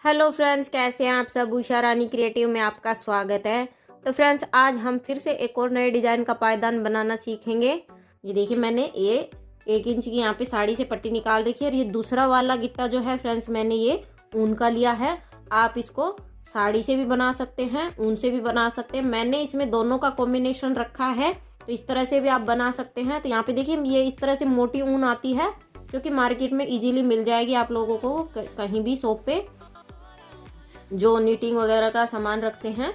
Hello friends, कैसे हैं आप सब। उषा रानी क्रिएटिव में आपका स्वागत है। तो फ्रेंड्स, आज हम फिर से एक और नए डिजाइन का पायदान बनाना सीखेंगे। ये देखिए, मैंने ये 1 इंच की यहाँ पे साड़ी से पट्टी निकाल रखी है और ये दूसरा वाला गिट्टा जो है फ्रेंड्स, मैंने ये ऊन का लिया है। आप इसको साड़ी से भी बना सकते हैं, ऊन से भी बना सकते हैं। मैंने इसमें दोनों का कॉम्बिनेशन रखा है, तो इस तरह से भी आप बना सकते हैं। तो यहाँ पे देखिए, ये इस तरह से मोटी ऊन आती है जो कि मार्केट में इजीली मिल जाएगी आप लोगों को कहीं भी शॉप पे, जो नीटिंग वगैरह का सामान रखते हैं।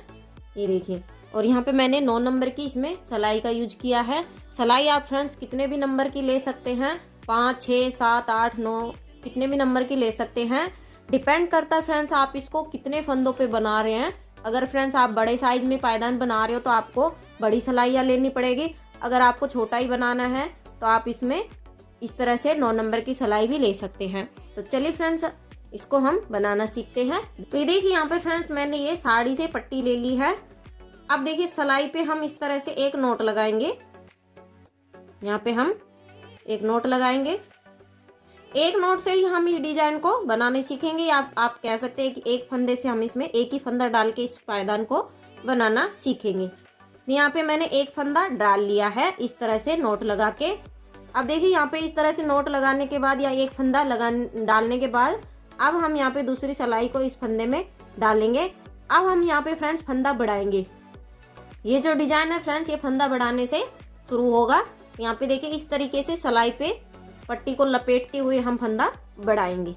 ये देखिए, और यहाँ पे मैंने 9 नंबर की इसमें सिलाई का यूज किया है। सिलाई आप फ्रेंड्स कितने भी नंबर की ले सकते हैं, 5, 6, 7, 8, 9 कितने भी नंबर की ले सकते हैं। डिपेंड करता है फ्रेंड्स आप इसको कितने फंदों पे बना रहे हैं। अगर फ्रेंड्स आप बड़े साइज में पायदान बना रहे हो तो आपको बड़ी सिलाइयाँ लेनी पड़ेगी। अगर आपको छोटा ही बनाना है तो आप इसमें इस तरह से 9 नंबर की सिलाई भी ले सकते हैं। तो चलिए फ्रेंड्स, इसको हम बनाना सीखते हैं। तो ये देखिए, यहाँ पे फ्रेंड्स मैंने ये साड़ी से पट्टी ले ली है। अब देखिए, सिलाई पे हम इस तरह से एक नोट लगाएंगे। यहाँ पे हम एक नोट लगाएंगे। एक नोट से ही हम इस डिजाइन को बनाने सीखेंगे। आप कह सकते हैं कि एक फंदे से हम इसमें एक ही फंदा डाल के इस पायदान को बनाना सीखेंगे। यहाँ पे मैंने एक फंदा डाल लिया है इस तरह से नोट लगा के। अब देखिए, यहाँ पे इस तरह से नोट लगाने के बाद या एक फंदा डालने के बाद अब हम यहाँ पे दूसरी सिलाई को इस फंदे में डालेंगे। अब हम यहाँ पे फ्रेंड्स फंदा बढ़ाएंगे। ये जो डिजाइन है फ्रेंड्स, ये फंदा बढ़ाने से शुरू होगा। यहाँ पे देखिए, इस तरीके से सिलाई पे पट्टी को लपेटते हुए हम फंदा बढ़ाएंगे।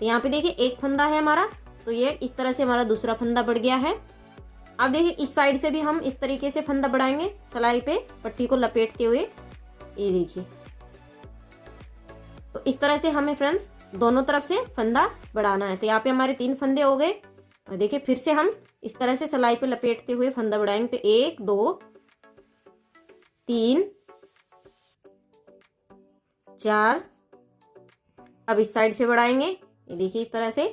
तो यहाँ पे देखिए, एक फंदा है हमारा, तो ये इस तरह से हमारा दूसरा फंदा बढ़ गया है। अब देखिए, इस साइड से भी हम इस तरीके से फंदा बढ़ाएंगे सिलाई पे पट्टी को लपेटते हुए। ये देखिए, तो इस तरह से हमें फ्रेंड्स दोनों तरफ से फंदा बढ़ाना है। तो यहाँ पे हमारे 3 फंदे हो गए। और देखिए, फिर से हम इस तरह से सिलाई पे लपेटते हुए फंदा बढ़ाएंगे। तो 1, 2, 3, 4। अब इस साइड से बढ़ाएंगे। ये देखिए, इस तरह से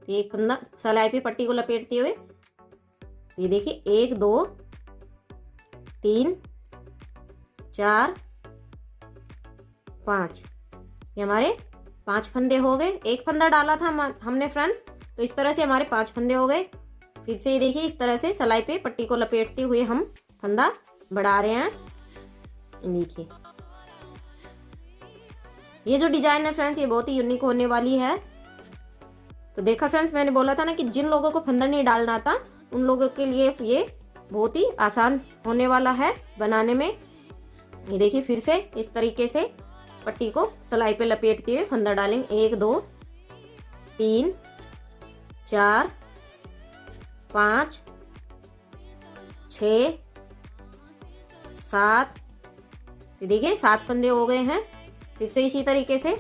एक फंदा सिलाई पे पट्टी को लपेटते हुए। ये देखिए, 1, 2, 3, 4, 5। ये हमारे 5 फंदे हो गए। एक फंदा डाला था हमने फ्रेंड्स, तो इस तरह से हमारे 5 फंदे हो गए। फिर से ये देखिए, इस तरह से सिलाई पे पट्टी को लपेटते हुए हम फंदा बढ़ा रहे हैं। देखिए, ये जो डिजाइन है फ्रेंड्स, ये बहुत ही यूनिक होने वाली है। तो देखा फ्रेंड्स, मैंने बोला था ना कि जिन लोगों को फंदा नहीं डालना आता उन लोगों के लिए ये बहुत ही आसान होने वाला है बनाने में। ये देखिए, फिर से इस तरीके से पट्टी को सिलाई पे लपेटते हुए फंदा डालेंगे। 1, 2, 3, 4, 5, 6, 7। देखिए, 7 फंदे हो गए हैं। फिर से इसी तरीके से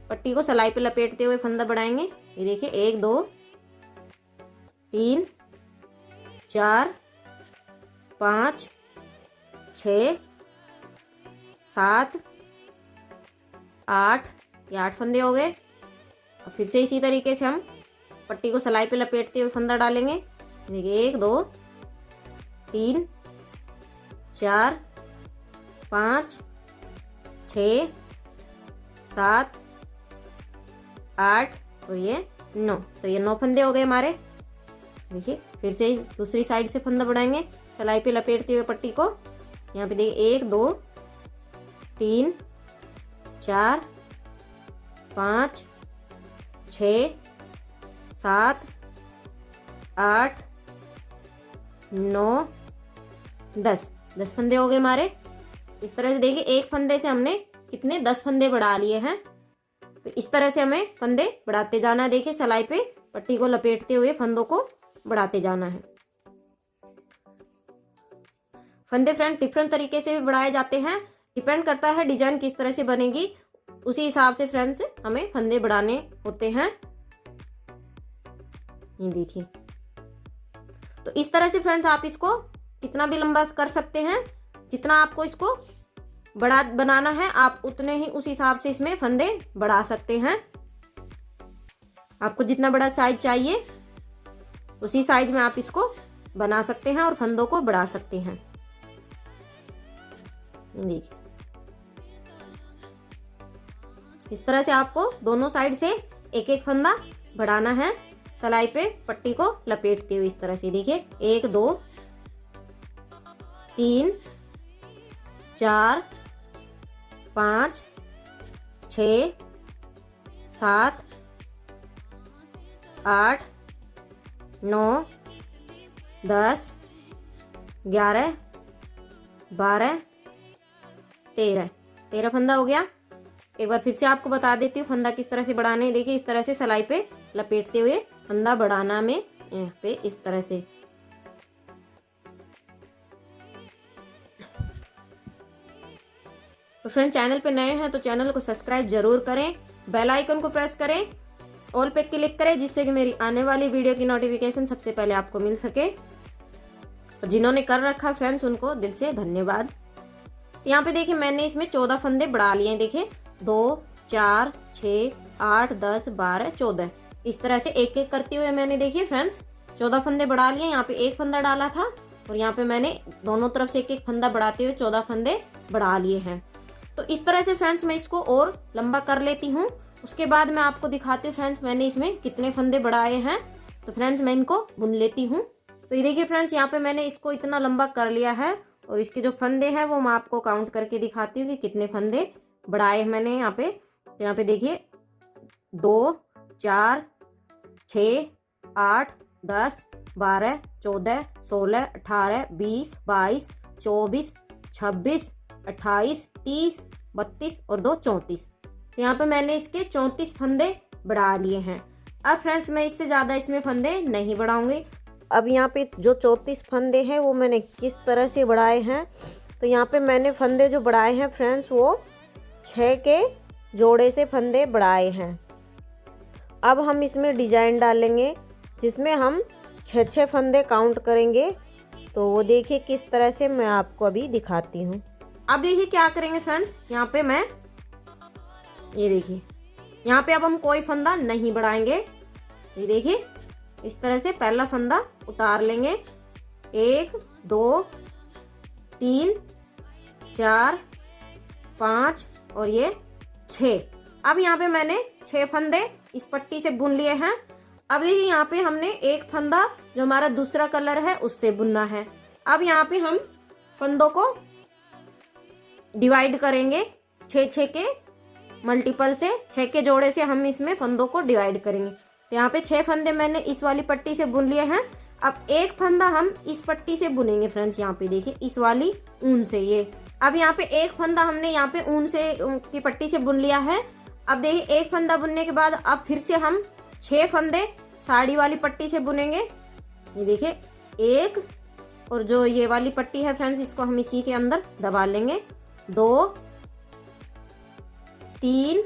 पट्टी को सिलाई पे लपेटते हुए फंदा बढ़ाएंगे। ये देखिए, 1, 2, 3, 4, 5, 6, 7, 8। ये 8 फंदे हो गए। और फिर से इसी तरीके से हम पट्टी को सिलाई पे लपेटते हुए फंदा डालेंगे। देखिए, 1, 2, 3, 4, 5, 6, 7, 8 और ये 9। तो ये 9 फंदे हो गए हमारे। देखिए, फिर से दूसरी साइड से फंदा बढ़ाएंगे सिलाई पे लपेटते हुए पट्टी को। यहाँ पे देखिए, 1, 2, 3, 4, 5, 6, 7, 8, 9, 10। 10 फंदे हो गए हमारे। इस तरह से देखिए, एक फंदे से हमने कितने 10 फंदे बढ़ा लिए हैं। तो इस तरह से हमें फंदे बढ़ाते जाना है। देखिए, सिलाई पे पट्टी को लपेटते हुए फंदों को बढ़ाते जाना है। फंदे फ्रेंड डिफरेंट तरीके से भी बढ़ाए जाते हैं। डिपेंड करता है डिजाइन किस तरह से बनेगी, उसी हिसाब से फ्रेंड्स हमें फंदे बढ़ाने होते हैं। ये देखिए, तो इस तरह से फ्रेंड्स आप इसको कितना भी लंबा कर सकते हैं। जितना आपको इसको बड़ा बनाना है, आप उतने ही उस हिसाब से इसमें फंदे बढ़ा सकते हैं। आपको जितना बड़ा साइज चाहिए उसी साइज में आप इसको बना सकते हैं और फंदों को बढ़ा सकते हैं। देखिए, इस तरह से आपको दोनों साइड से एक एक फंदा बढ़ाना है। सलाई पे पट्टी को लपेटते हुए इस तरह से। देखिए 1 2 3 4 5 6 7 8 9 10 11 12 13 फंदा हो गया। एक बार फिर से आपको बता देती हूँ फंदा किस तरह से बढ़ाना है। देखिए इस तरह से सलाई पे लपेटते हुए फंदा बढ़ाना में यहाँ पे इस तरह से। तो फ्रेंड चैनल पे नए हैं तो चैनल को सब्सक्राइब जरूर करें, बेल आइकन को प्रेस करें, ऑल पे क्लिक करें जिससे कि मेरी आने वाली वीडियो की नोटिफिकेशन सबसे पहले आपको मिल सके। और जिन्होंने कर रखा फ्रेंड्स उनको दिल से धन्यवाद। यहाँ पे देखिए मैंने इसमें 14 फंदे बढ़ा लिए हैं। देखिए 2 4 6 8 10 12 14 इस तरह से एक एक करते हुए मैंने देखिए फ्रेंड्स 14 फंदे बढ़ा लिए। यहाँ पे एक फंदा डाला था और यहाँ पे मैंने दोनों तरफ से एक एक फंदा बढ़ाते हुए 14 फंदे बढ़ा लिए हैं। तो इस तरह से फ्रेंड्स मैं इसको और लंबा कर लेती हूँ। उसके बाद मैं आपको दिखाती हूँ फ्रेंड्स मैंने इसमें कितने फंदे बढ़ाए हैं। तो फ्रेंड्स मैं इनको बुन लेती हूँ। तो ये देखिए फ्रेंड्स यहाँ पे मैंने इसको इतना लंबा कर लिया है और इसके जो फंदे हैं वो मैं आपको काउंट करके दिखाती हूँ कि कितने फंदे बढ़ाए मैंने यहाँ पे। तो यहाँ पे देखिए 2 4 6 8 10 12 14 16 18 20 22 24 26 28 30 32 और 2 34। तो यहाँ पे मैंने इसके 34 फंदे बढ़ा लिए हैं। अब फ्रेंड्स मैं इससे ज़्यादा इसमें फंदे नहीं बढ़ाऊंगी। अब यहाँ पे जो 34 फंदे हैं वो मैंने किस तरह से बढ़ाए हैं। तो यहाँ पे मैंने फंदे जो बढ़ाए हैं फ्रेंड्स वो 6 के जोड़े से फंदे बढ़ाए हैं। अब हम इसमें डिजाइन डालेंगे जिसमें हम 6 फंदे काउंट करेंगे। तो वो देखिए किस तरह से मैं आपको अभी दिखाती हूँ। अब देखिए क्या करेंगे फ्रेंड्स, यहाँ पे मैं ये देखिए यहाँ पे अब हम कोई फंदा नहीं बढ़ाएंगे। ये देखिए इस तरह से पहला फंदा उतार लेंगे। 1 2 3 4 5 और ये 6। अब यहाँ पे मैंने 6 फंदे इस पट्टी से बुन लिए हैं। अब देखिए यहाँ पे हमने एक फंदा जो हमारा दूसरा कलर है उससे बुनना है। अब यहाँ पे हम फंदों को डिवाइड करेंगे 6 के मल्टीपल से, 6 के जोड़े से हम इसमें फंदों को डिवाइड करेंगे। तो यहाँ पे 6 फंदे मैंने इस वाली पट्टी से बुन लिए हैं। अब एक फंदा हम इस पट्टी से बुनेंगे फ्रेंड्स। यहाँ पे देखिए इस वाली ऊन से ये। अब यहाँ पे एक फंदा हमने यहाँ पे ऊन से की पट्टी से बुन लिया है। अब देखिए एक फंदा बुनने के बाद अब फिर से हम 6 फंदे साड़ी वाली पट्टी से बुनेंगे। ये देखिए एक, और जो ये वाली पट्टी है फ्रेंड्स इसको हम इसी के अंदर दबा लेंगे। 2 3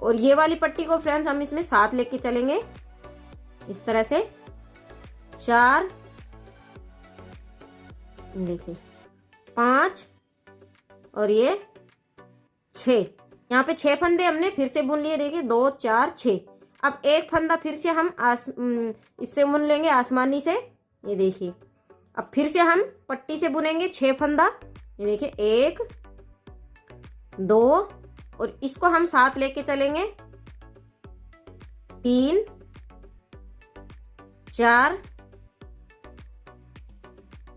और ये वाली पट्टी को फ्रेंड्स हम इसमें साथ लेके चलेंगे इस तरह से। 4 देखिए 5 और ये 6। यहाँ पे 6 फंदे हमने फिर से बुन लिए। देखिए 2 4 6। अब एक फंदा फिर से हम इससे बुन लेंगे आसमानी से। ये देखिए अब फिर से हम पट्टी से बुनेंगे 6 फंदा। ये देखिए 1 2 और इसको हम साथ लेके चलेंगे। 3 4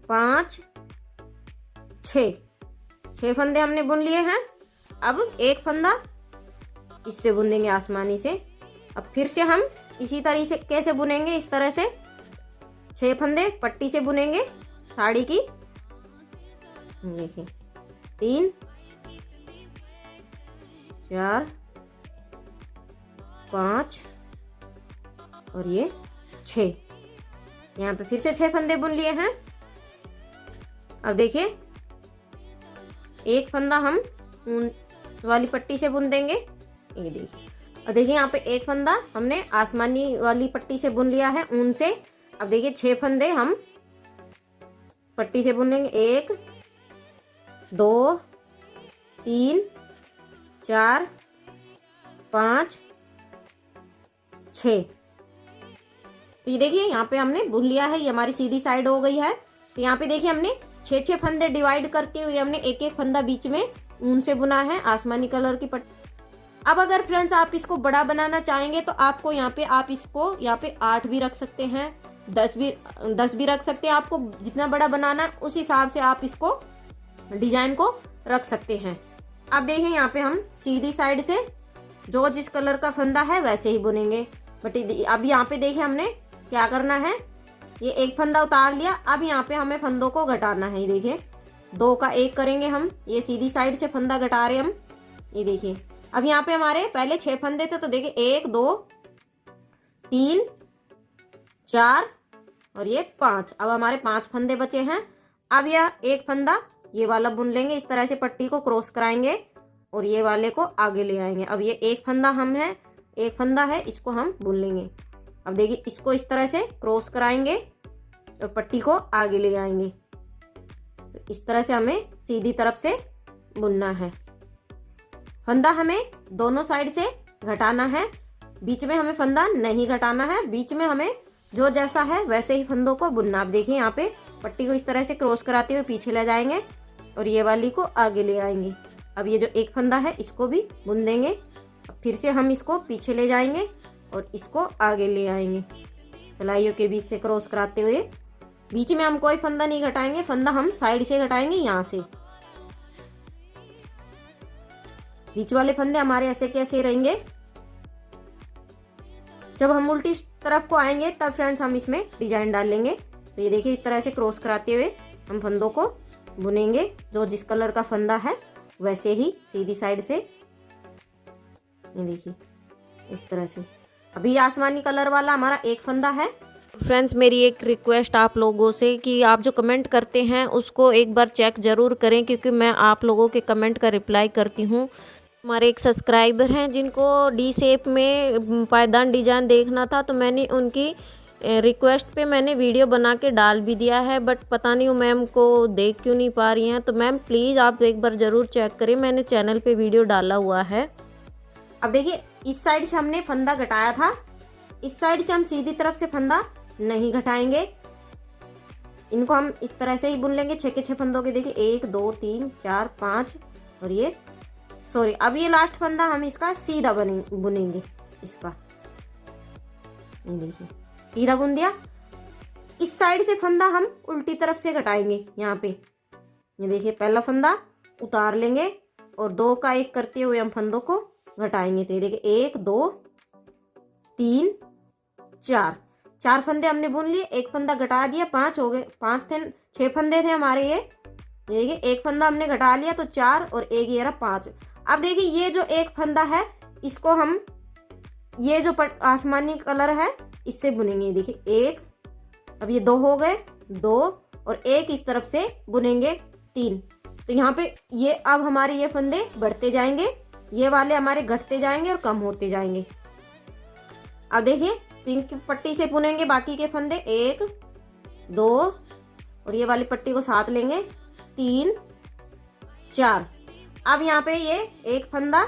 5 6 फंदे हमने बुन लिए हैं। अब एक फंदा इससे बुन देंगे आसमानी से। अब फिर से हम इसी तरीके से कैसे बुनेंगे, इस तरह से 6 फंदे पट्टी से बुनेंगे साड़ी की। देखिए 3 4 5 और ये 6। यहाँ पे फिर से 6 फंदे बुन लिए हैं। अब देखिए एक फंदा हम ऊन वाली पट्टी से बुन देंगे। ये देखिए, और देखिए यहाँ पे एक फंदा हमने आसमानी वाली पट्टी से बुन लिया है ऊन से। अब देखिए 6 फंदे हम पट्टी से बुन लेंगे। 1 2 3 4 5 6। तो ये देखिए यहाँ पे हमने बुन लिया है, ये हमारी सीधी साइड हो गई है। तो यहाँ पे देखिए हमने 6 फंदे डिवाइड करते हुए हमने एक एक फंदा बीच में ऊन से बुना है आसमानी कलर की अब अगर फ्रेंड्स आप इसको बड़ा बनाना चाहेंगे तो आपको यहाँ पे आप इसको यहाँ पे 8 भी रख सकते हैं, 10 भी रख सकते हैं। आपको जितना बड़ा बनाना है उस हिसाब से आप इसको डिजाइन को रख सकते हैं। अब देखें यहाँ पे हम सीधी साइड से जो जिस कलर का फंदा है वैसे ही बुनेंगे। बट अब यहाँ पे देखिए हमने क्या करना है, ये एक फंदा उतार लिया। अब यहाँ पे हमें फंदों को घटाना है। ये देखिए 2 का 1 करेंगे हम, ये सीधी साइड से फंदा घटा रहे हम। ये देखिए अब यहाँ पे हमारे पहले 6 फंदे थे, तो देखिए 1 2 3 4 और ये 5। अब हमारे 5 फंदे बचे हैं। अब यह एक फंदा ये वाला बुन लेंगे, इस तरह से पट्टी को क्रॉस कराएंगे और ये वाले को आगे ले आएंगे। अब ये एक फंदा है, इसको हम बुन लेंगे। अब देखिए इसको इस तरह से क्रॉस कराएंगे और पट्टी को आगे ले आएंगे। तो इस तरह से हमें सीधी तरफ से बुनना है। फंदा हमें दोनों साइड से घटाना है, बीच में हमें फंदा नहीं घटाना है। बीच में हमें जो जैसा है वैसे ही फंदों को बुनना। अब देखिए यहाँ पे पट्टी को इस तरह से क्रॉस कराते हुए पीछे ले जाएंगे और ये वाली को आगे ले आएंगे। अब ये जो एक फंदा है इसको भी बुन देंगे। अब फिर से हम इसको पीछे ले जाएंगे और इसको आगे ले आएंगे, सिलाइयों के बीच से क्रॉस कराते हुए। बीच में हम कोई फंदा नहीं घटाएंगे, फंदा हम साइड से घटाएंगे। यहाँ से बीच वाले फंदे हमारे ऐसे कैसे रहेंगे। जब हम उल्टी तरफ को आएंगे तब फ्रेंड्स हम इसमें डिजाइन डाल लेंगे। तो ये देखिए इस तरह से क्रॉस कराते हुए हम फंदों को बुनेंगे, जो जिस कलर का फंदा है वैसे ही सीधी साइड से। ये देखिए इस तरह से। अभी आसमानी कलर वाला हमारा एक फंदा है। फ्रेंड्स मेरी एक रिक्वेस्ट आप लोगों से कि आप जो कमेंट करते हैं उसको एक बार चेक ज़रूर करें, क्योंकि मैं आप लोगों के कमेंट का रिप्लाई करती हूँ। हमारे एक सब्सक्राइबर हैं जिनको डी शेप में पायदान डिजाइन देखना था, तो मैंने उनकी रिक्वेस्ट पे मैंने वीडियो बना के डाल भी दिया है। बट पता नहीं वो मैम को देख क्यों नहीं पा रही हैं। तो मैम प्लीज़ आप एक बार ज़रूर चेक करें, मैंने चैनल पे वीडियो डाला हुआ है। अब देखिए इस साइड से हमने फंदा घटाया था, इस साइड से हम सीधी तरफ से फंदा नहीं घटाएंगे। इनको हम इस तरह से ही बुन लेंगे 6 के 6 फंदों के। देखिए 1 2 3 4 5 और ये अब ये लास्ट फंदा हम इसका सीधा बुनेंगे इसका। ये देखिए सीधा बुन दिया। इस साइड से फंदा हम उल्टी तरफ से घटाएंगे। यहाँ पे ये देखिए पहला फंदा उतार लेंगे और 2 का 1 करते हुए हम फंदों को घटाएंगे। तो ये देखिए 1 2 3 4 फंदे हमने बुन लिए, एक फंदा घटा दिया, 5 हो गए। 5 थे, 6 फंदे थे हमारे। ये देखिए एक फंदा हमने घटा लिया तो 4 और एक ये रहा 5। अब देखिए ये जो एक फंदा है इसको हम ये जो आसमानी कलर है इससे बुनेंगे। देखिए 1, अब ये 2 हो गए, 2 और 1 इस तरफ से बुनेंगे 3। तो यहाँ पे ये अब हमारे ये फंदे बढ़ते जाएंगे, ये वाले हमारे घटते जाएंगे और कम होते जाएंगे। अब देखिए पिंक पट्टी से बुनेंगे बाकी के फंदे 1 2 और ये वाली पट्टी को साथ लेंगे 3 4। अब यहाँ पे ये एक फंदा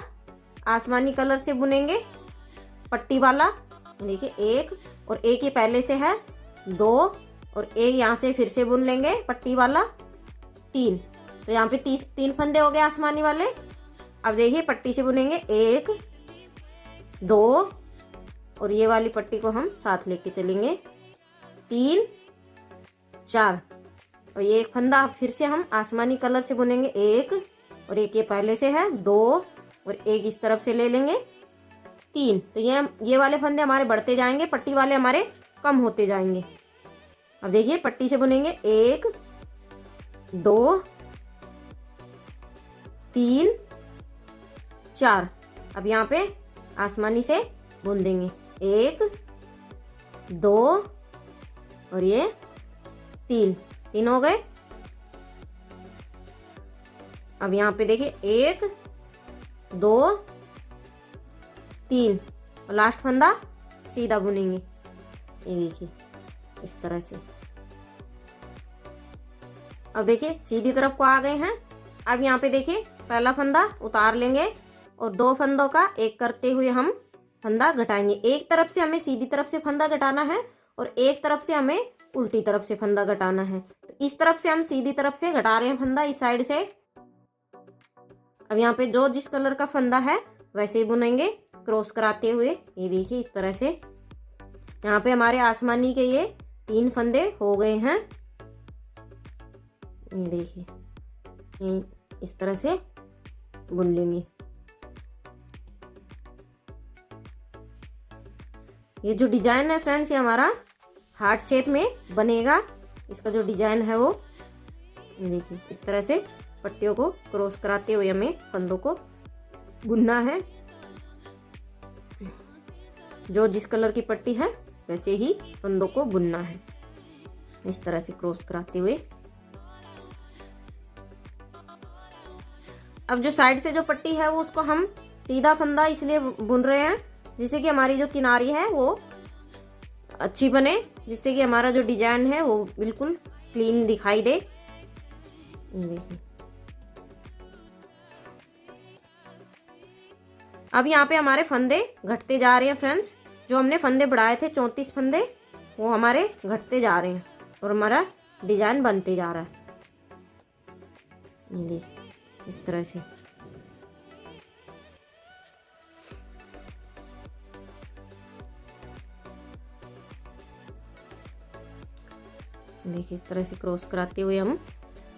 आसमानी कलर से बुनेंगे पट्टी वाला। देखिए 1 और 1 ये पहले से है, 2 और 1 यहाँ से फिर से बुन लेंगे पट्टी वाला 3। तो यहाँ पे 3 फंदे हो गए आसमानी वाले। अब देखिए पट्टी से बुनेंगे 1 2 और ये वाली पट्टी को हम साथ लेके चलेंगे 3 4 और ये एक फंदा फिर से हम आसमानी कलर से बुनेंगे 1 और 1 ये पहले से है, 2 और 1 इस तरफ से ले लेंगे 3। तो ये वाले फंदे हमारे बढ़ते जाएंगे, पट्टी वाले हमारे कम होते जाएंगे। अब देखिए पट्टी से बुनेंगे 1 2 3 4। अब यहाँ पे आसमानी से बुन देंगे 1 2 और ये 3 हो गए। अब यहाँ पे देखिए 1 2 3 और लास्ट फंदा सीधा बुनेंगे। ये देखिए इस तरह से। अब देखिए सीधी तरफ को आ गए हैं। अब यहाँ पे देखिए पहला फंदा उतार लेंगे और 2 फंदों का 1 करते हुए हम फंदा घटाएंगे। एक तरफ से हमें सीधी तरफ से फंदा घटाना है और एक तरफ से हमें उल्टी तरफ से फंदा घटाना है। तो इस तरफ से हम सीधी तरफ से घटा रहे हैं फंदा इस साइड से। अब यहाँ पे जो जिस कलर का फंदा है वैसे ही बुनेंगे क्रॉस कराते हुए। ये देखिए इस तरह से यहाँ पे हमारे आसमानी के ये 3 फंदे हो गए हैं। ये देखिए इस तरह से बुन लेंगे। ये जो डिजाइन है फ्रेंड्स ये हमारा हार्ट शेप में बनेगा। इसका जो डिजाइन है वो देखिए इस तरह से पट्टियों को क्रॉस कराते हुए हमें फंदों को बुनना है। जो जिस कलर की पट्टी है वैसे ही फंदों को बुनना है, इस तरह से क्रॉस कराते हुए। अब जो साइड से जो पट्टी है वो उसको हम सीधा फंदा इसलिए बुन रहे हैं जिससे कि हमारी जो किनारी है वो अच्छी बने, जिससे कि हमारा जो डिजाइन है वो बिल्कुल क्लीन दिखाई दे। देखिए अब यहाँ पे हमारे फंदे घटते जा रहे हैं फ्रेंड्स। जो हमने फंदे बढ़ाए थे 34 फंदे वो हमारे घटते जा रहे हैं और हमारा डिजाइन बनते जा रहा है। ये देखिए इस तरह से। देखिए इस तरह से क्रॉस कराते हुए हम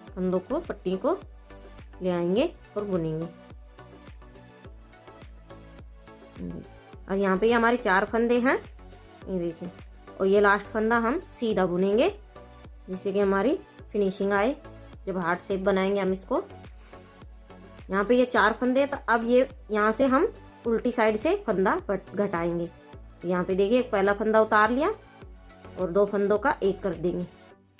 फंदों को पट्टी को ले आएंगे और बुनेंगे। अब यहाँ पे हमारे 4 फंदे हैं, ये देखिए, और ये लास्ट फंदा हम सीधा बुनेंगे जिससे कि हमारी फिनिशिंग आए। जब हार्ट शेप बनाएंगे हम इसको। यहाँ पे ये 4 फंदे, तो अब ये यहाँ से हम उल्टी साइड से फंदा घटाएंगे। यहाँ पे देखिए एक पहला फंदा उतार लिया और 2 फंदों का एक कर देंगे।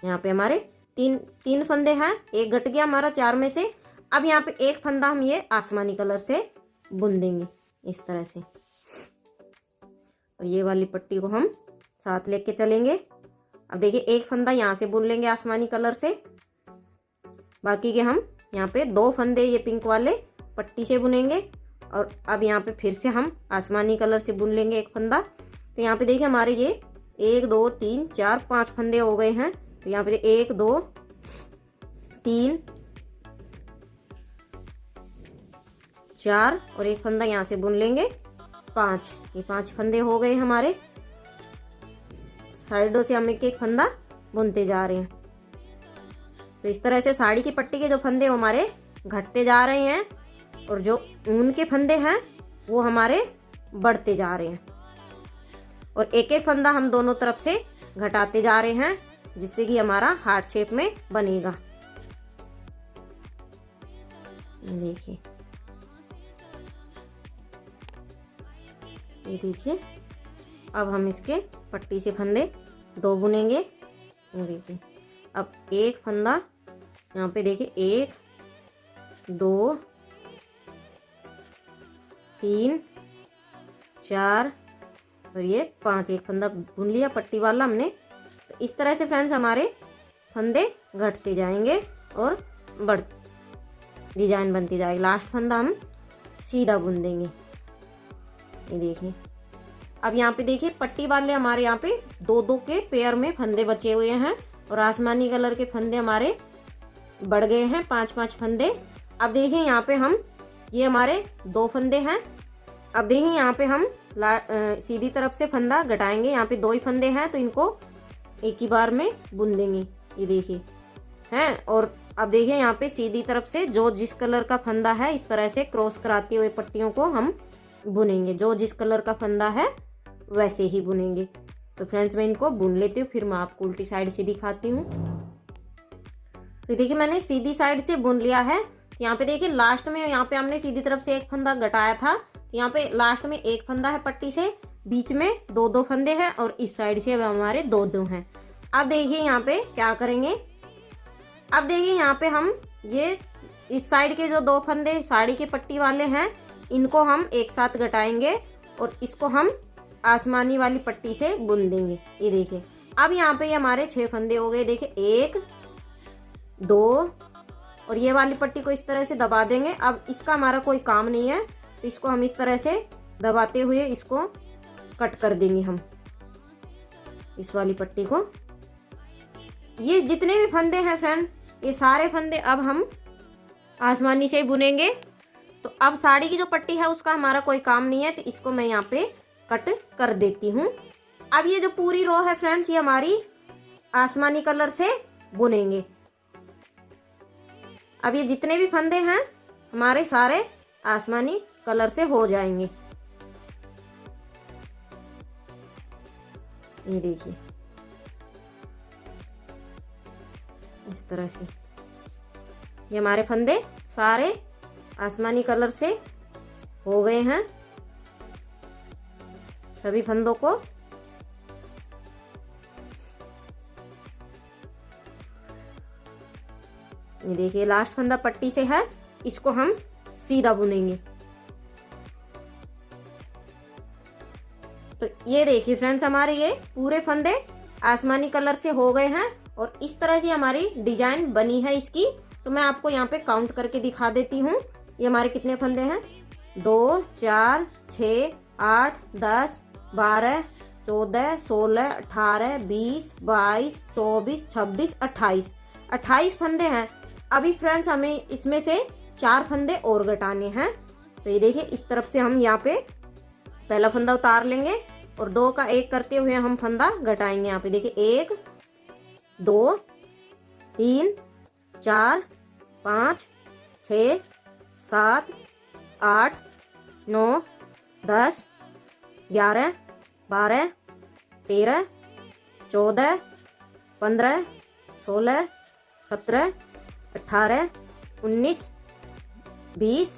यहाँ पे हमारे तीन फंदे हैं, एक घट गया हमारा 4 में से। अब यहाँ पे एक फंदा हम ये आसमानी कलर से बुन देंगे इस तरह से, और ये वाली पट्टी को हम साथ लेके चलेंगे। अब देखिए एक फंदा यहाँ से बुन लेंगे आसमानी कलर से, बाकी के हम यहाँ पे 2 फंदे ये पिंक वाले पट्टी से बुनेंगे। और अब यहाँ पे फिर से हम आसमानी कलर से बुन लेंगे एक फंदा। तो यहाँ पे देखिए हमारे ये 1 2 3 4 5 फंदे हो गए हैं। तो यहाँ पे 1 2 3 4 और एक फंदा यहाँ से बुन लेंगे 5। ये 5 फंदे हो गए हमारे। साइडों से हम एक फंदा बुनते जा रहे हैं। तो इस तरह से साड़ी की पट्टी के जो फंदे हमारे घटते जा रहे हैं और जो ऊन के फंदे हैं वो हमारे बढ़ते जा रहे हैं। और एक एक फंदा हम दोनों तरफ से घटाते जा रहे हैं जिससे कि हमारा हार्ट शेप में बनेगा। देखिए ये देखिए, अब हम इसके पट्टी से फंदे 2 बुनेंगे। ये देखिए अब एक फंदा यहाँ पे देखिए 1 2 3 4 और ये 5, एक फंदा बुन लिया पट्टी वाला हमने। तो इस तरह से फ्रेंड्स हमारे फंदे घटते जाएंगे और डिजाइन बनती जाएगी। लास्ट फंदा हम सीधा बुन देंगे। ये देखिए अब यहाँ पे देखिए पट्टी वाले हमारे यहाँ पे 2 के पेयर में फंदे बचे हुए हैं और आसमानी कलर के फंदे हमारे बढ़ गए हैं 5 फंदे। अब देखिए यहाँ पे हम ये हमारे 2 फंदे हैं। अब देखिए यहाँ पे हम सीधी तरफ से फंदा घटाएंगे। यहाँ पे 2 ही फंदे हैं तो इनको एक ही बार में बुन देंगे। ये देखिए हैं। और अब देखिए यहाँ पे सीधी तरफ से जो जिस कलर का फंदा है इस तरह से क्रॉस कराते हुए पट्टियों को हम बुनेंगे। जो जिस कलर का फंदा है वैसे ही बुनेंगे। तो फ्रेंड्स मैं इनको बुन लेती हूँ, फिर मैं आपको उल्टी साइड से दिखाती हूँ। तो देखिए मैंने सीधी साइड से बुन लिया है। यहाँ पे देखिए लास्ट में यहाँ पे हमने सीधी तरफ से एक फंदा घटाया था। तो यहाँ पे लास्ट में एक फंदा है पट्टी से, बीच में 2 फंदे हैं और इस साइड से अब हमारे 2 हैं। अब देखिए यहाँ पे क्या करेंगे। अब देखिए यहाँ पे हम ये इस साइड के जो 2 फंदे साड़ी के पट्टी वाले हैं इनको हम एक साथ घटाएंगे और इसको हम आसमानी वाली पट्टी से बुन देंगे। ये देखिए अब यहाँ पे हमारे 6 फंदे हो गए। देखिए 1 2 और ये वाली पट्टी को इस तरह से दबा देंगे। अब इसका हमारा कोई काम नहीं है तो इसको हम इस तरह से दबाते हुए इसको कट कर देंगे हम इस वाली पट्टी को। ये जितने भी फंदे हैं फ्रेंड ये सारे फंदे अब हम आसमानी से बुनेंगे। तो अब साड़ी की जो पट्टी है उसका हमारा कोई काम नहीं है, तो इसको मैं यहाँ पे कट कर देती हूँ। अब ये जो पूरी रो है फ्रेंड्स, ये हमारी आसमानी कलर से बुनेंगे। अब ये जितने भी फंदे हैं हमारे सारे आसमानी कलर से हो जाएंगे। ये देखिए इस तरह से ये हमारे फंदे सारे आसमानी कलर से हो गए हैं। सभी फंदों को ये देखिए लास्ट फंदा पट्टी से है, इसको हम सीधा बुनेंगे। तो ये देखिए फ्रेंड्स हमारे ये पूरे फंदे आसमानी कलर से हो गए हैं और इस तरह से हमारी डिजाइन बनी है इसकी। तो मैं आपको यहाँ पे काउंट करके दिखा देती हूँ। ये हमारे कितने फंदे हैं, 2 4 6 8 10 12 14 16 18 20 22 24 26 28 फंदे हैं। अभी फ्रेंड्स हमें इसमें से 4 फंदे और घटाने हैं। तो ये देखिए इस तरफ से हम यहाँ पे पहला फंदा उतार लेंगे और 2 का 1 करते हुए हम फंदा घटाएंगे। यहाँ पे देखिए 1 2 3 4 5 6 7 8 9 10 11 12 13 14 15 16 17 18 19 20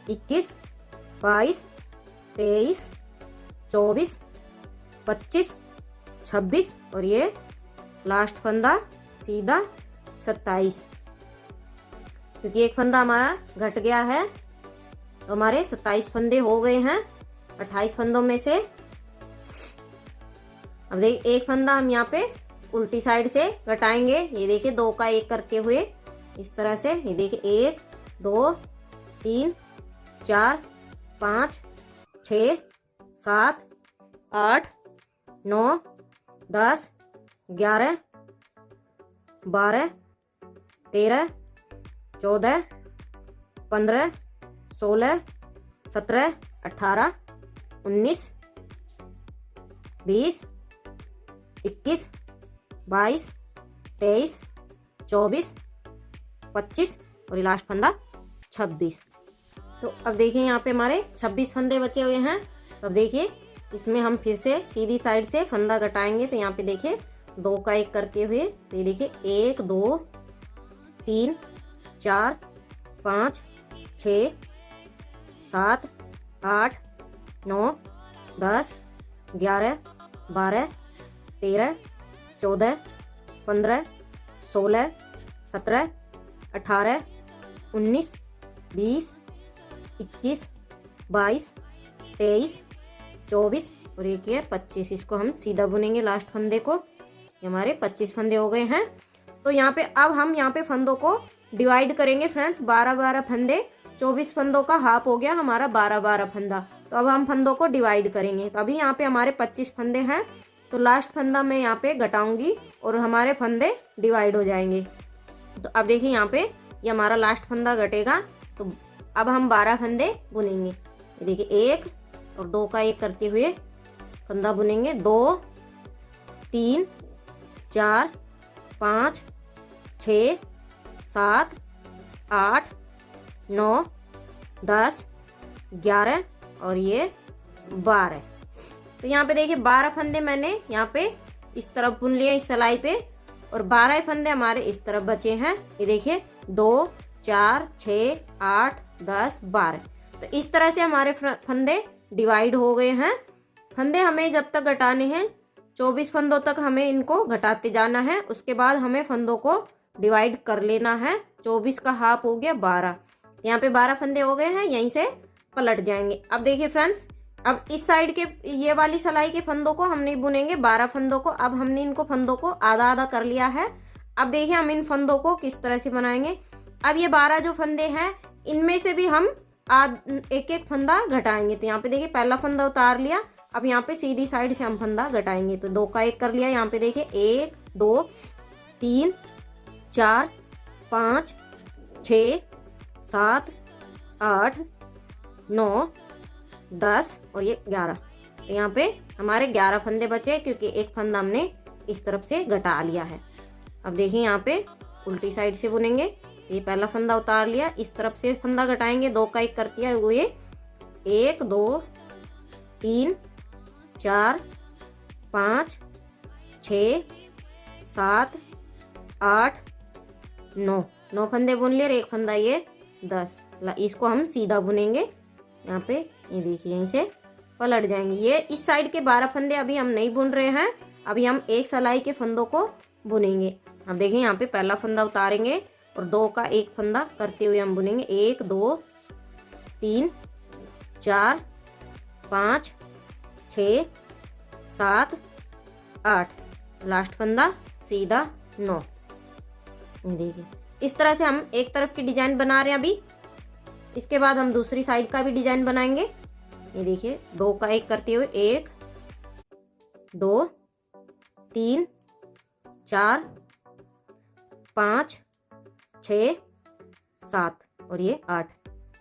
21 22 23 24 25 26 और ये लास्ट फंदा सीधा 27, क्योंकि एक फंदा हमारा घट गया है। तो हमारे 27 फंदे हो गए हैं 28 फंदों में से। अब देखिए एक फंदा हम यहाँ पे उल्टी साइड से घटाएंगे। ये देखिए 2 का 1 करते हुए इस तरह से। ये देखिए 1 2 3 4 5 6 7 8 9 10 11 12 13 14 15 16 17 18 19 20 21 22 23 24 25 और ये लास्ट फंदा 26। तो अब देखिए यहाँ पे हमारे 26 फंदे बचे हुए हैं। तो अब देखिए इसमें हम फिर से सीधी साइड से फंदा घटाएंगे। तो यहाँ पे देखिए 2 का 1 करते हुए, तो ये देखिए 1 2 3 4 5 6 7 8 9 10 11 12 13 14 15 16 17 18 19 20 21 22 23 24 और एक ये 25। इसको हम सीधा बुनेंगे लास्ट फंदे को। ये हमारे 25 फंदे हो गए हैं। तो यहाँ पे अब हम यहाँ पे फंदों को डिवाइड करेंगे फ्रेंड्स। 12 फंदे, 24 फंदों का हाफ हो गया हमारा 12 फंदा। तो अब हम फंदों को डिवाइड करेंगे। तो अभी यहाँ पे हमारे 25 फंदे हैं। तो लास्ट फंदा मैं यहाँ पे घटाऊंगी और हमारे फंदे डिवाइड हो जाएंगे। तो अब देखिए यहाँ पे ये हमारा लास्ट फंदा घटेगा। तो अब हम 12 फंदे बुनेंगे। ये देखिए 1 और 2 का 1 करते हुए फंदा बुनेंगे। 2 3 4 5 6 7 8 9 10 11 और ये 12। तो यहाँ पे देखिए 12 फंदे मैंने यहाँ पे इस तरफ बुन लिए इस सिलाई पे और 12 फंदे हमारे इस तरफ बचे हैं। ये देखिए 2 4 6 8 10 12। तो इस तरह से हमारे फंदे डिवाइड हो गए हैं। फंदे हमें जब तक घटाने हैं 24 फंदों तक हमें इनको घटाते जाना है। उसके बाद हमें फंदों को डिवाइड कर लेना है। 24 का हाफ हो गया 12। यहाँ पे 12 फंदे हो गए हैं, यहीं से पलट जाएंगे। अब देखिए फ्रेंड्स, अब इस साइड के ये वाली सिलाई के फंदों को हम नहीं बुनेंगे 12 फंदों को। अब हमने इनको फंदों को आधा आधा कर लिया है। अब देखिए हम इन फंदों को किस तरह से बनाएंगे। अब ये 12 जो फंदे हैं इनमें से भी हम एक एक फंदा घटाएंगे। तो यहाँ पे देखिए पहला फंदा उतार लिया। अब यहाँ पे सीधी साइड से हम फंदा घटाएंगे। तो 2 का 1 कर लिया। यहाँ पे देखिए 1 2 3 4 5 6 7 8, 9, 10 और ये 11। तो यहाँ पे हमारे 11 फंदे बचे क्योंकि एक फंदा हमने इस तरफ से घटा लिया है। अब देखिए यहाँ पे उल्टी साइड से बुनेंगे। ये पहला फंदा उतार लिया, इस तरफ से फंदा घटाएंगे, 2 का 1 करती है वो ये 1, 2, 3, 4, 5, 6, 7, 8, 9 फंदे बुन लिए और एक फंदा ये 10। इसको हम सीधा बुनेंगे। यहाँ पे ये देखिए यहीं से पलट जाएंगे। ये इस साइड के 12 फंदे अभी हम नहीं बुन रहे हैं, अभी हम एक सिलाई के फंदों को बुनेंगे। अब देखिए यहाँ पे पहला फंदा उतारेंगे और 2 का 1 फंदा करते हुए हम बुनेंगे। 1, 2, 3, 4, 5, 6, 7, 8, लास्ट फंदा सीधा 9। ये देखिए इस तरह से हम एक तरफ की डिजाइन बना रहे हैं अभी। इसके बाद हम दूसरी साइड का भी डिजाइन बनाएंगे। ये देखिए 2 का 1 करते हुए 1, 2, 3, 4, 5, 6, 7 और ये 8।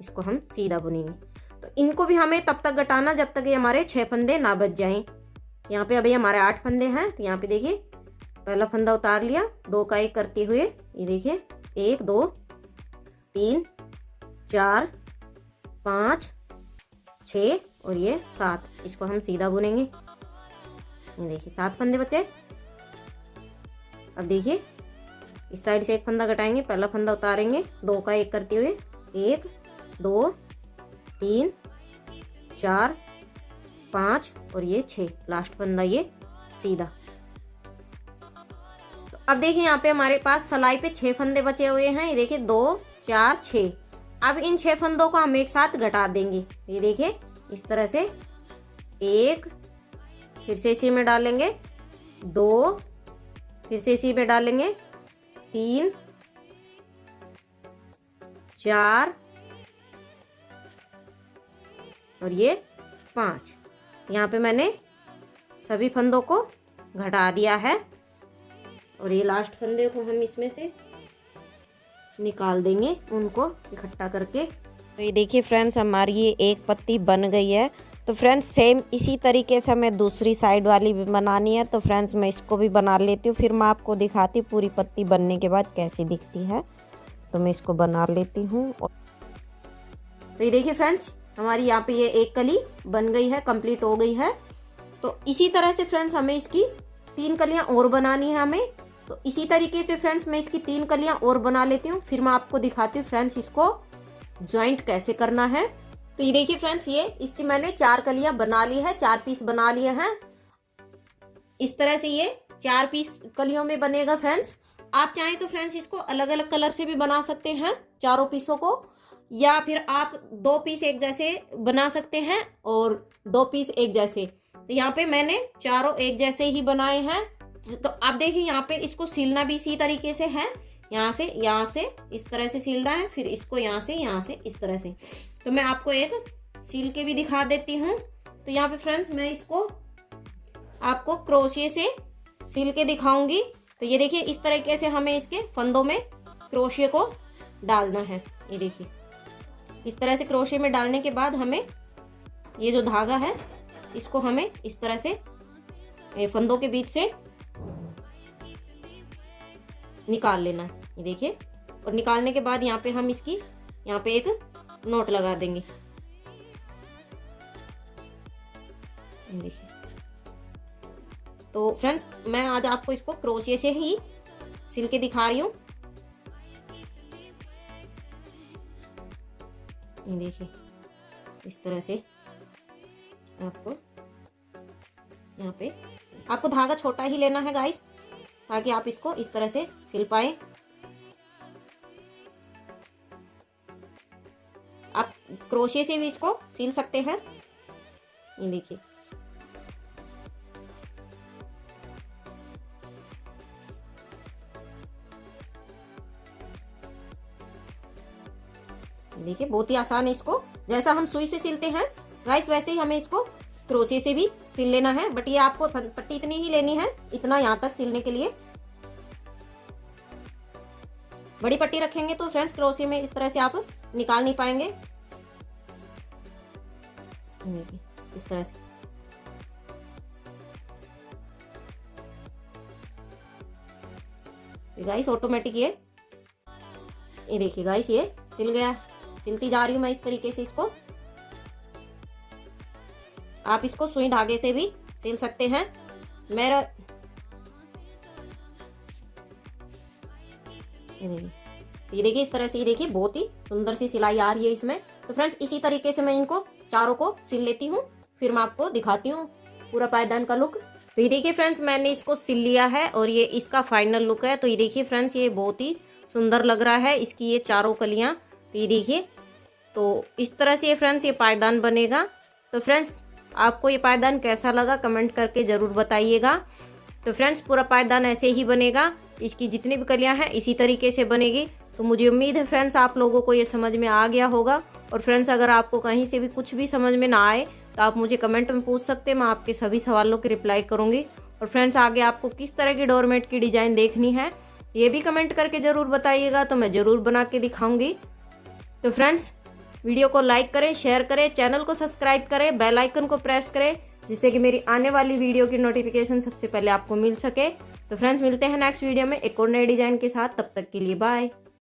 इसको हम सीधा बुनेंगे। तो इनको भी हमें तब तक घटाना जब तक ये हमारे 6 फंदे ना बच जाएं। यहाँ पे अभी हमारे 8 फंदे हैं। तो यहाँ पे देखिए पहला फंदा उतार लिया, 2 का 1 करते हुए ये देखिए 1, 2, 3, 4, 5, 6 और ये 7। इसको हम सीधा बुनेंगे। ये देखिए 7 फंदे बचे। अब देखिए इस साइड से एक फंदा घटाएंगे, पहला फंदा उतारेंगे, 2 का 1 करते हुए 1, 2, 3, 4, 5 और ये 6, लास्ट फंदा ये सीधा। तो अब देखिए यहाँ पे हमारे पास सिलाई पे 6 फंदे बचे हुए हैं। ये देखिए 2, 4, 6। अब इन 6 फंदों को हम एक साथ घटा देंगे। ये देखिए इस तरह से 1, फिर से इसी में डालेंगे, 2, फिर से इसी में डालेंगे, 3, 4 और ये 5। यहाँ पे मैंने सभी फंदों को घटा दिया है और ये लास्ट फंदे को हम इसमें से निकाल देंगे, उनको इकट्ठा करके। तो ये देखिए फ्रेंड्स हमारी ये एक पत्ती बन गई है। तो फ्रेंड्स सेम इसी तरीके से हमें दूसरी साइड वाली भी बनानी है। तो फ्रेंड्स मैं इसको भी बना लेती हूँ, फिर मैं आपको दिखाती हूँ पूरी पत्ती बनने के बाद कैसी दिखती है। तो मैं इसको बना लेती हूँ। तो ये देखिए फ्रेंड्स हमारी यहाँ पे ये एक कली बन गई है, कंप्लीट हो गई है। तो इसी तरह से फ्रेंड्स हमें इसकी 3 कलियाँ और बनानी है हमें। तो इसी तरीके से फ्रेंड्स मैं इसकी 3 कलियाँ और बना लेती हूँ, फिर मैं आपको दिखाती हूँ फ्रेंड्स इसको जॉइंट कैसे करना है। तो ये देखिए फ्रेंड्स ये इसकी मैंने 4 कलियाँ बना ली है, 4 पीस बना लिए हैं। इस तरह से ये 4 पीस कलियों में बनेगा फ्रेंड्स। आप चाहें तो फ्रेंड्स इसको अलग अलग कलर से भी बना सकते हैं चारों पीसों को, या फिर आप 2 पीस एक जैसे बना सकते हैं और 2 पीस एक जैसे। तो यहाँ पे मैंने चारों एक जैसे ही बनाए हैं। तो आप देखिए यहाँ पे इसको सिलना भी इसी तरीके से है, यहाँ से इस तरह से सिलना है, फिर इसको यहाँ से इस तरह से। तो मैं आपको एक सिल के भी दिखा देती हूँ। तो यहाँ पे फ्रेंड्स मैं इसको आपको क्रोशिये से सिल के दिखाऊंगी। तो ये देखिए इस तरीके से हमें इसके फंदों में क्रोशिये को डालना है। ये देखिए इस तरह से क्रोशिये में डालने के बाद हमें ये जो धागा है इसको हमें इस तरह से फंदों के बीच से निकाल लेना है। ये देखिए, और निकालने के बाद यहाँ पे हम इसकी यहाँ पे एक नोट लगा देंगे। देखिए तो फ्रेंड्स मैं आज आपको इसको क्रोशिये से ही सिल के दिखा रही हूँ। ये देखिए इस तरह से आपको यहाँ पे आपको धागा छोटा ही लेना है गाइस, ताकि आप इसको इस तरह से सिल पाए। आप क्रोशिये से भी इसको सिल सकते हैं। ये देखिए देखिए बहुत ही आसान है। इसको जैसा हम सुई से सिलते हैं गाइस वैसे ही हमें इसको क्रोशिये से भी सिल लेना है। बट ये आपको पट्टी इतनी ही लेनी है, इतना यहाँ तक सिलने के लिए। बड़ी पट्टी रखेंगे तो फ्रेंड्स क्रोशिये में इस तरह से आप निकाल नहीं पाएंगे। देखिए इस तरह से। गाइस ऑटोमेटिक ये देखिए गाइस ये सिल गया। सिलती जा रही हूँ मैं इस तरीके से इसको। आप इसको सुई धागे से भी सिल सकते हैं। मेरा ये देखिए इस तरह से, ये देखिए बहुत ही सुंदर सी सिलाई आ रही है इसमें। तो फ्रेंड्स इसी तरीके से मैं इनको चारों को सिल लेती हूँ, फिर मैं आपको दिखाती हूँ पूरा पायदान का लुक। तो ये देखिए फ्रेंड्स मैंने इसको सिल लिया है और ये इसका फाइनल लुक है। तो ये देखिए फ्रेंड्स ये बहुत ही सुंदर लग रहा है, इसकी ये चारों कलियाँ। तो ये देखिए, तो इस तरह से ये फ्रेंड्स ये पायदान बनेगा। तो फ्रेंड्स आपको ये पायदान कैसा लगा कमेंट करके ज़रूर बताइएगा। तो फ्रेंड्स पूरा पायदान ऐसे ही बनेगा, इसकी जितनी भी कलियां हैं इसी तरीके से बनेगी। तो मुझे उम्मीद है फ्रेंड्स आप लोगों को ये समझ में आ गया होगा। और फ्रेंड्स अगर आपको कहीं से भी कुछ भी समझ में ना आए तो आप मुझे कमेंट में पूछ सकते हैं, मैं आपके सभी सवालों की रिप्लाई करूँगी। और फ्रेंड्स आगे आपको किस तरह की डोरमेट की डिज़ाइन देखनी है ये भी कमेंट करके ज़रूर बताइएगा, तो मैं ज़रूर बना के दिखाऊँगी। तो फ्रेंड्स वीडियो को लाइक करें, शेयर करें, चैनल को सब्सक्राइब करें, बेल आइकन को प्रेस करें, जिससे कि मेरी आने वाली वीडियो की नोटिफिकेशन सबसे पहले आपको मिल सके। तो फ्रेंड्स मिलते हैं नेक्स्ट वीडियो में एक और नए डिजाइन के साथ, तब तक के लिए बाय।